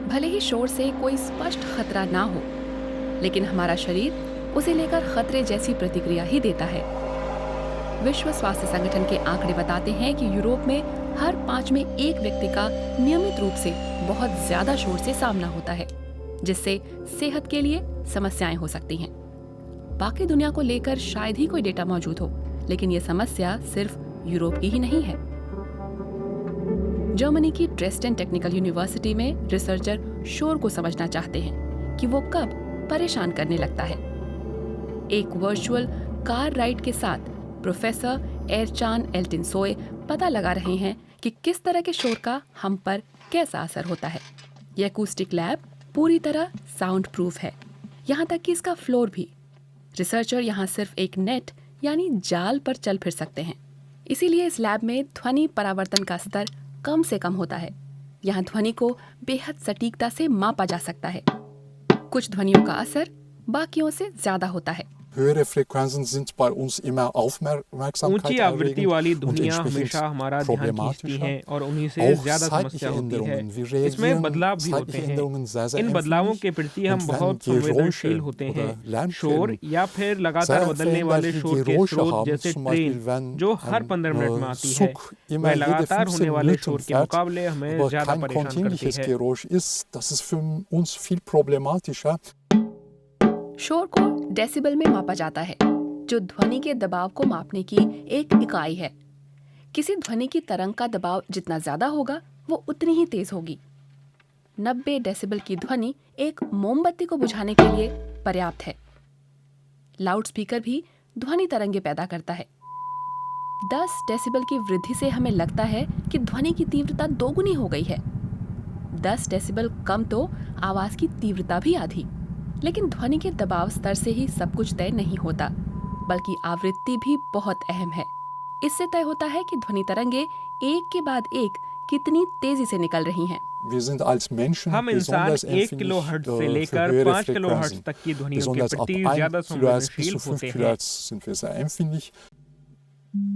भले ही शोर से कोई स्पष्ट खतरा ना हो, लेकिन हमारा शरीर उसे लेकर खतरे जैसी प्रतिक्रिया ही देता है। विश्व स्वास्थ्य संगठन के आंकड़े बताते हैं कि यूरोप में हर 5 में 1 व्यक्ति का नियमित रूप से बहुत ज्यादा शोर से सामना होता है, जिससे सेहत के लिए समस्याएं हो सकती हैं। बाकी दुनिया को लेकर शायद ही कोई डेटा मौजूद हो, लेकिन ये समस्या सिर्फ यूरोप की ही नहीं है। जर्मनी की ड्रेसडेन टेक्निकल यूनिवर्सिटी में रिसर्चर शोर को समझना चाहते हैं कि वो कब परेशान करने लगता है। एक वर्चुअल कार राइड के साथ प्रोफेसर एरचान एल्टिनसोए पता लगा रहे हैं कि किस तरह के शोर का हम पर कैसा असर होता है। यह एकूस्टिक लैब पूरी तरह साउंड प्रूफ है, यहाँ तक कि इसका फ्लोर भी। रिसर्चर यहाँ सिर्फ एक नेट यानी जाल पर चल फिर सकते हैं, इसीलिए इस लैब में ध्वनि परावर्तन का स्तर कम से कम होता है। यहाँ ध्वनि को बेहद सटीकता से मापा जा सकता है। कुछ ध्वनियों का असर बाकियों से ज्यादा होता है। höhere Frequenzen sind bei uns immer Aufmerksamkeit ऊंची आवृत्ति वाली ध्वनियाँ हमेशा हमारा ध्यान खींचती हैं और उन्हीं से ज्यादा समस्या होती है। इसमें बदलाव भी होते हैं। इन बदलावों के प्रति हम बहुत संवेदनशील होते हैं। शोर या फिर लगातार बदलने वाले शोर के स्रोत जैसे ट्रेन जो हर 15 मिनट में आती है, वह लगातार होने वाले शोर के मुकाबले हमें ज्यादा परेशान करती है। शोर को डेसिबल में मापा जाता है, जो ध्वनि के दबाव को मापने की एक इकाई है। किसी ध्वनि की तरंग का दबाव जितना ज्यादा होगा, वो उतनी ही तेज होगी। 90 डेसिबल की ध्वनि एक मोमबत्ती को बुझाने के लिए पर्याप्त है। लाउडस्पीकर भी ध्वनि तरंगे पैदा करता है। 10 डेसिबल की वृद्धि से हमें लगता है कि ध्वनि की तीव्रता दोगुनी हो गई है। 10 डेसिबल कम तो आवाज की तीव्रता भी आधी। लेकिन ध्वनि के दबाव स्तर से ही सब कुछ तय नहीं होता, बल्कि आवृत्ति भी बहुत अहम है। इससे तय होता है कि ध्वनि तरंगे एक के बाद एक कितनी तेजी से निकल रही हैं। हम इंसान 1 किलोहर्ट्ज से लेकर 5 किलोहर्ट्ज तक की ध्वनियों के प्रति ज्यादा संवेदनशील होते हैं।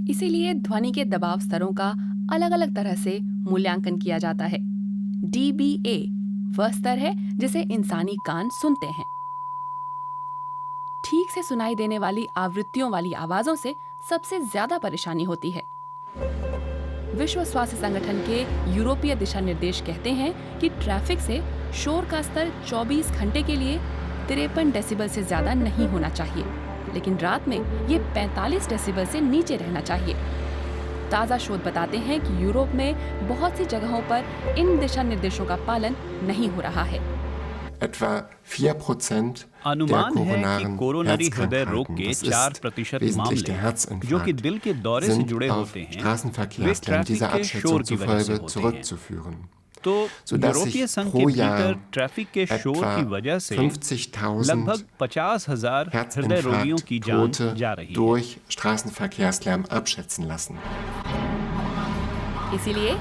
इसीलिए ध्वनि के दबाव स्तरों का अलग-अलग तरह से मूल्यांकन किया जाता है। DBA वह स्तर है जिसे इंसानी कान सुनते हैं। ठीक से सुनाई देने वाली आवृत्तियों वाली आवाजों से सबसे ज्यादा परेशानी होती है। विश्व स्वास्थ्य संगठन के यूरोपीय दिशा निर्देश कहते हैं कि ट्रैफिक से शोर का स्तर 24 घंटे के लिए 53 डेसिबल से ज्यादा नहीं होना चाहिए, लेकिन रात में ये 45 डेसिबल से नीचे रहना चाहिए। ताज़ा शोध बताते हैं कि यूरोप में बहुत सी जगहों पर इन दिशा निर्देशों का पालन नहीं हो रहा है। अनुमान है कि कोरोनरी हृदय रोग के 4% मामले, जो कि दिल के दौरे से जुड़े होते हैं, वे ट्रैफिक के शोर की वजह से होते हैं। तो यूरोपीय संघ के भीतर ट्रैफिक के शोर की वजह से लगभग 50,000 हृदय रोगियों की जान जा रही है। इसीलिए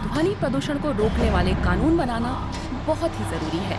ध्वनि प्रदूषण को रोकने वाले कानून बनाना बहुत ही जरूरी है।